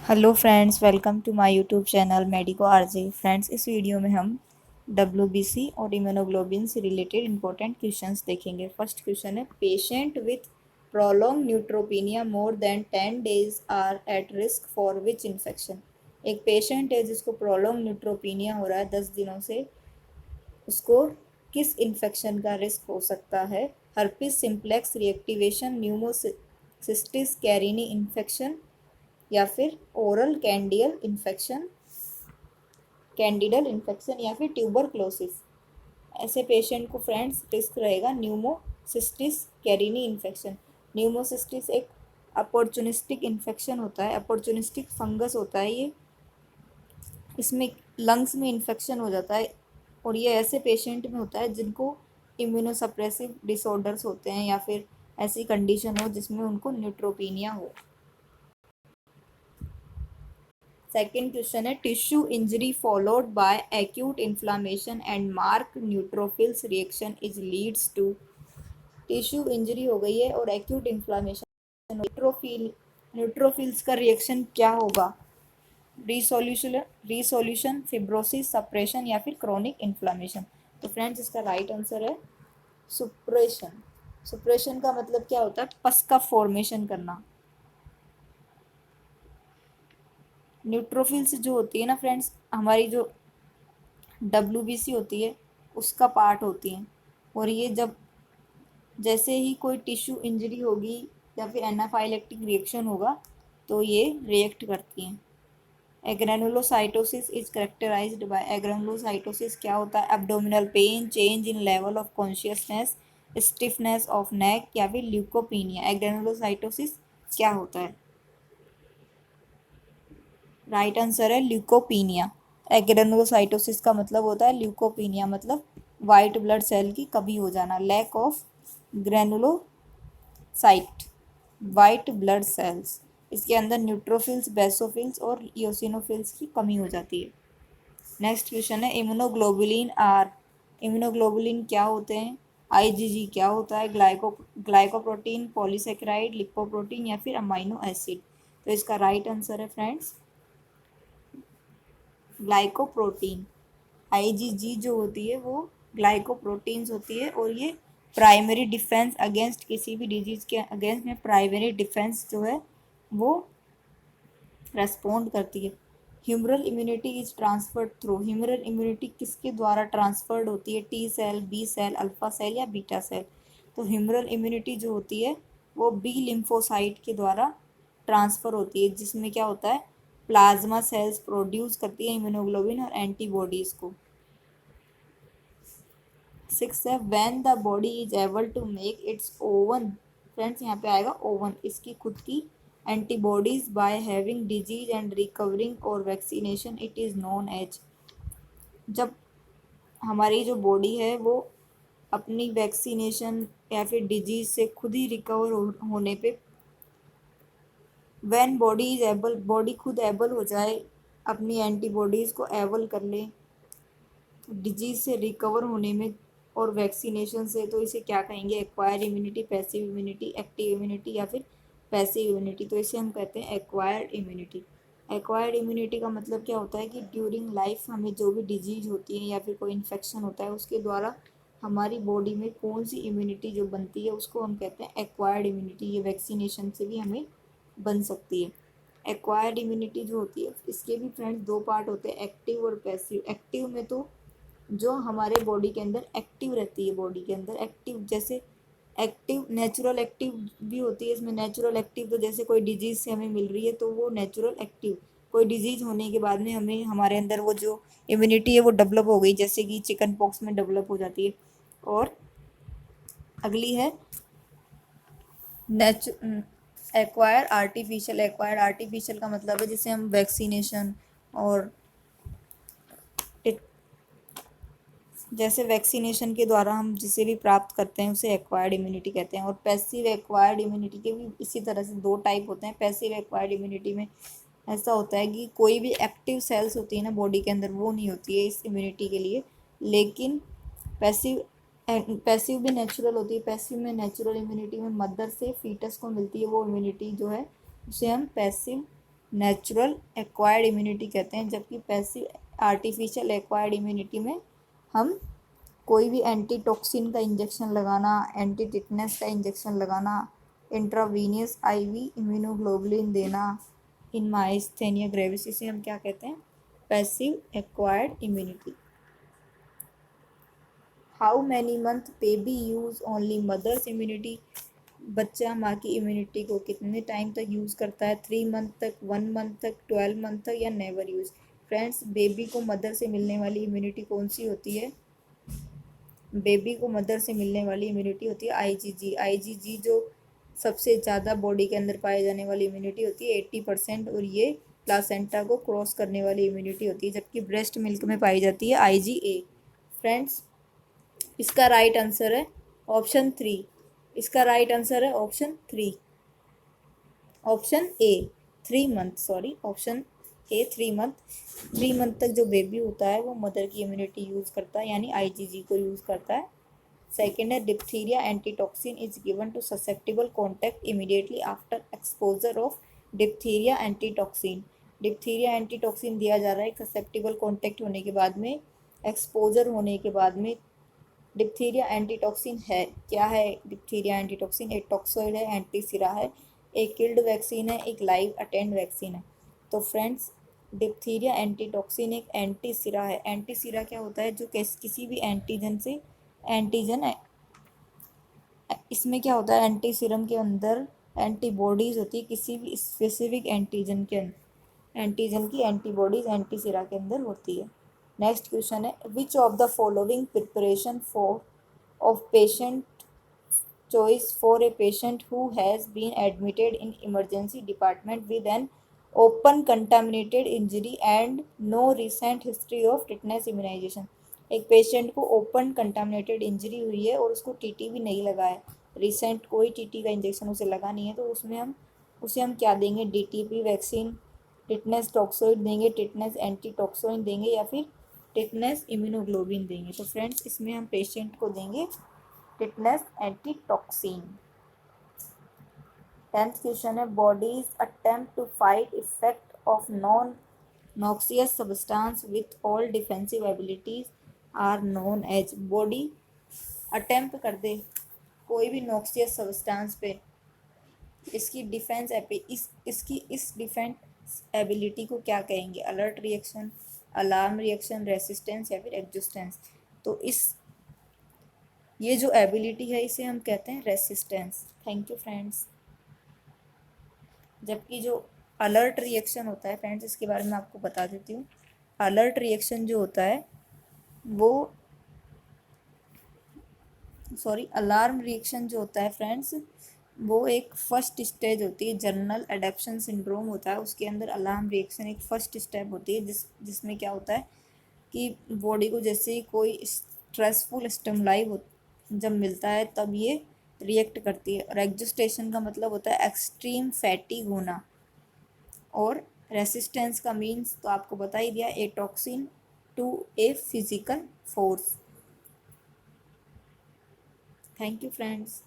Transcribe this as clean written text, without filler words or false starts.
Hello friends, welcome to my YouTube channel Medico RJ. Friends, इस वीडियो में हम डब्ल्यूबीसी और इम्यूनोग्लोबिन से रिलेटेड इंपॉर्टेंट क्वेश्चंस देखेंगे। फर्स्ट क्वेश्चन है, patient with prolong neutropenia more than 10 days are at risk for which infection. एक patient है जिसको प्रोलॉन्ग न्यूट्रोपीनिया हो रहा है 10 दिनों से, उसको किस इन्फेक्शन का रिस्क हो सकता है? Herpes simplex reactivation, pneumocystis Carini infection, या फिर ओरल कैंडिडल इन्फेक्शन, या फिर ट्यूबरक्लोसिस। ऐसे पेशेंट को फ्रेंड्स रिस्क रहेगा न्यूमोसिस्टिस कैरिनी इन्फेक्शन। न्यूमोसिस्टिस एक अपॉर्चुनिस्टिक इन्फेक्शन होता है, अपॉर्चुनिस्टिक फंगस होता है ये। इसमें लंग्स में इन्फेक्शन हो जाता है और ये ऐसे पेशेंट में होता है जिनको इम्यूनोसप्रेसिव डिसऑर्डर्स होते हैं या फिर ऐसी कंडीशन हो जिसमें उनको न्यूट्रोपीनिया हो। सेकेंड क्वेश्चन है, tissue injury followed by acute inflammation and mark neutrophils reaction is leads to. Tissue injury हो गई है और एक्यूट इन्फ्लामेशन, न्यूट्रोफिल्स का रिएक्शन क्या होगा? रिसोल्यूशन, फिब्रोसिस, सप्रेशन, या फिर क्रॉनिक इन्फ्लामेशन। तो फ्रेंड्स, इसका राइट आंसर है सुप्रेशन। सुप्रेशन का मतलब क्या होता है? पस का फॉर्मेशन करना। न्यूट्रोफिल्स जो होती है ना फ्रेंड्स, हमारी जो डब्ल्यूबीसी होती है उसका पार्ट होती हैं, और ये जब जैसे ही कोई टिश्यू इंजरी होगी या फिर एनाफाइलेक्टिक रिएक्शन होगा तो ये रिएक्ट करती हैं। एग्रेनुलोसाइटोसिस इज करेक्टराइज्ड बाय, एग्रेनुलोसाइटोसिस क्या होता है? Abdominal pain, change in level of consciousness, stiffness of neck, या फिर ल्यूकोपीनिया। एग्रेनुलोसाइटोसिस क्या होता है? राइट आंसर है ल्यूकोपीनिया। एग्रेनुलोसाइटोसिस का मतलब होता है ल्यूकोपीनिया, मतलब वाइट ब्लड सेल की कमी हो जाना, lack of granulocyte white blood cells. इसके अंदर न्यूट्रोफिल्स, बेसोफिल्स और इयोसिनोफिल्स की कमी हो जाती है। नेक्स्ट क्वेश्चन है, इम्यूनोग्लोबुलिन क्या होते हैं? आईजीजी क्या होता है? ग्लाइकोप्रोटीन, पॉलीसेकेराइड, लिपोप्रोटीन, या फिर अमाइनो एसिड। तो इसका राइट आंसर है फ्रेंड्स ग्लाइकोप्रोटीन। आईजीजी जो होती है वो ग्लाइकोप्रोटीन्स होती है, और ये प्राइमरी डिफेंस अगेंस्ट किसी भी डिजीज के अगेंस्ट में प्राइमरी डिफेंस जो है वो रेस्पॉन्ड करती है। Humoral immunity is transferred through, humoral immunity किसके द्वारा ट्रांसफर्ड होती है? T cell, B cell, alpha cell, या बीटा सेल। तो ह्यूमरल इम्यूनिटी जो होती है वो बी लिम्फोसाइट के द्वारा ट्रांसफर होती है, जिसमें क्या होता है? प्लाज्मा सेल्स प्रोड्यूस करती है इम्यूनोग्लोबिन और एंटीबॉडीज को। सिक्स है, when the body is able to make its own. Friends, यहाँ पे आएगा ओवन, इसकी खुद की antibodies by having disease and recovering और vaccination, it is known as. जब हमारी जो बॉडी है वो अपनी वैक्सीनेशन या फिर डिजीज से खुद ही रिकवर होने पे, when body is able, body खुद एबल हो जाए, अपनी एंटीबॉडीज़ को एबल कर ले डिजीज से रिकवर होने में और वैक्सीनेशन से, तो इसे क्या कहेंगे? Acquired immunity, passive immunity, active immunity, या फिर पैसिव इम्यूनिटी। तो इसे हम कहते हैं एक्वायर्ड इम्यूनिटी। एक्वायर्ड इम्यूनिटी का मतलब क्या होता है कि ड्यूरिंग लाइफ हमें जो भी डिजीज होती है या फिर कोई इन्फेक्शन होता है उसके द्वारा हमारी बॉडी में कौन सी इम्यूनिटी जो बनती है उसको हम कहते हैं एक्वायर्ड इम्यूनिटी। ये वैक्सीनेशन से भी हमें बन सकती है। एक्वायर्ड इम्यूनिटी जो होती है इसके भी फ्रेंड्स दो पार्ट होते हैं, एक्टिव और पैसिव। एक्टिव में तो जो हमारे बॉडी के अंदर एक्टिव रहती है, बॉडी के अंदर एक्टिव, जैसे एक्टिव नेचुरल एक्टिव भी होती है इसमें। नेचुरल एक्टिव तो जैसे कोई डिजीज से हमें मिल रही है तो वो नेचुरल एक्टिव, कोई डिजीज होने के बाद में हमें हमारे अंदर वो जो इम्यूनिटी है वो डेवलप हो गई, जैसे कि चिकन पॉक्स में डेवलप हो जाती है। और अगली है एक्वायर आर्टिफिशियल। एक्वायर्ड आर्टिफिशियल का मतलब है जिसे हम वैक्सीनेशन और जैसे वैक्सीनेशन के द्वारा हम जिसे भी प्राप्त करते हैं उसे एक्वायर्ड इम्यूनिटी कहते हैं। और पैसिव एक्वायर्ड इम्यूनिटी के भी इसी तरह से दो टाइप होते हैं। पैसिव एक्वायर्ड इम्यूनिटी में ऐसा होता है कि कोई भी एक्टिव सेल्स होती है ना बॉडी के अंदर वो नहीं होती है इस इम्यूनिटी के लिए, लेकिन पैसिव पैसिव भी नेचुरल होती है। पैसिव में नेचुरल इम्यूनिटी में मदर से फीटस को मिलती है वो इम्यूनिटी जो है उसे हम पैसिव नेचुरल एक्वायर्ड इम्यूनिटी कहते हैं, जबकि पैसिव आर्टिफिशियल एक्वायर्ड इम्यूनिटी में हम कोई भी एंटी टॉक्सिन का इंजेक्शन लगाना, एंटी टिटनेस का इंजेक्शन लगाना, इंट्रावीनियस आईवी इम्यूनोग्लोबुलिन देना इन माइस्थेनिया ग्रेविस, इसे हम क्या कहते हैं, passive acquired immunity. How many month baby use only mother's immunity, बच्चा माँ की इम्यूनिटी को कितने टाइम तक यूज़ करता है, 3 मंथ तक, 1 मंथ तक, 12 मंथ तक, या नेवर यूज़। फ्रेंड्स, बेबी को मदर से मिलने वाली इम्यूनिटी कौन सी होती है, बेबी को मदर से मिलने वाली इम्यूनिटी होती है आईजीजी। आईजीजी जो सबसे ज़्यादा बॉडी के अंदर पाए जाने वाली इम्यूनिटी होती है 80%, और ये प्लासेंटा को क्रॉस करने वाली इम्यूनिटी होती है, जबकि ब्रेस्ट मिल्क में पाई जाती है आईजीए। फ्रेंड्स, इसका राइट आंसर है ऑप्शन 3। इसका राइट आंसर है option 3, option A 3 month, sorry option A 3 month. 3 month तक जो बेबी होता है वो मदर की इम्यूनिटी यूज़ करता है, यानी आईजीजी को यूज़ करता है। सेकेंड है diphtheria antitoxin is given to susceptible contact immediately after exposure of diphtheria antitoxin. Diphtheria antitoxin दिया जा रहा है एक ससेप्टिबल कॉन्टैक्ट होने के बाद में, एक्सपोजर होने के बाद में। डिप्थीरिया एंटीटॉक्सिन है क्या है, डिप्थीरिया एंटीटॉक्सिन एक टॉक्सोइड है, एंटीसिरा है, एक किल्ड वैक्सीन है, एक लाइव अटेंड वैक्सीन है। तो फ्रेंड्स, डिप्थीरिया एंटीटॉक्सिन एक एंटीसिरा है। एंटीसिरा क्या होता है, जो किसी भी एंटीजन से, एंटीजन है, इसमें क्या होता है, एंटीसीरम के अंदर एंटीबॉडीज होती है किसी भी स्पेसिफिक एंटीजन के अंदर, एंटीजन की एंटीबॉडीज एंटीसिरा के अंदर होती है। नेक्स्ट क्वेश्चन है, which of the following preparation for of patient choice for a patient who has been admitted in emergency department with an open contaminated injury and no recent history of tetanus immunization। एक patient को open contaminated injury हुई है और उसको TT भी नहीं लगा है, रिसेंट कोई टीटी का इंजेक्शन उसे लगा नहीं है, तो उसमें हम उसे हम क्या देंगे, डीटीपी वैक्सीन, टिटनेस टॉक्सोइड देंगे, टिटनेस एंटी टॉक्सोइन देंगे, या फिर टिटनेस इम्यूनोग्लोबिन देंगे। तो फ्रेंड्स, इसमें हम पेशेंट को देंगे टिटनेस एंटीटॉक्सिन। 10th क्वेश्चन है, bodies attempt to fight effect of non noxious substance with all defensive abilities are known as. Body attempt कर दे कोई भी नॉक्सियस सब्सटेंस पे, इसकी डिफेंस इस डिफेंस एबिलिटी को क्या कहेंगे, alert reaction, alarm reaction, resistance, या फिर एग्जिस्टेंस। तो इस ये जो एबिलिटी है इसे हम कहते हैं रेसिस्टेंस। Thank you friends. जबकि जो अलर्ट रिएक्शन होता है फ्रेंड्स, इसके बारे में आपको बता देती हूँ। अलर्ट रिएक्शन जो होता है वो, सॉरी, अलार्म रिएक्शन जो होता है फ्रेंड्स, वो एक फर्स्ट स्टेज होती है, जनरल एडेप्शन सिंड्रोम होता है, उसके अंदर अलार्म रिएक्शन एक फर्स्ट स्टेप होती है, जिसमें क्या होता है कि बॉडी को जैसे ही कोई स्ट्रेसफुल स्टिमुलाई जब मिलता है तब ये रिएक्ट करती है। और एग्जिस्टेशन का मतलब होता है एक्सट्रीम फैटिग होना, और रेसिस्टेंस का मीन्स तो आपको बता ही दिया, a toxin to a physical force. Thank you friends.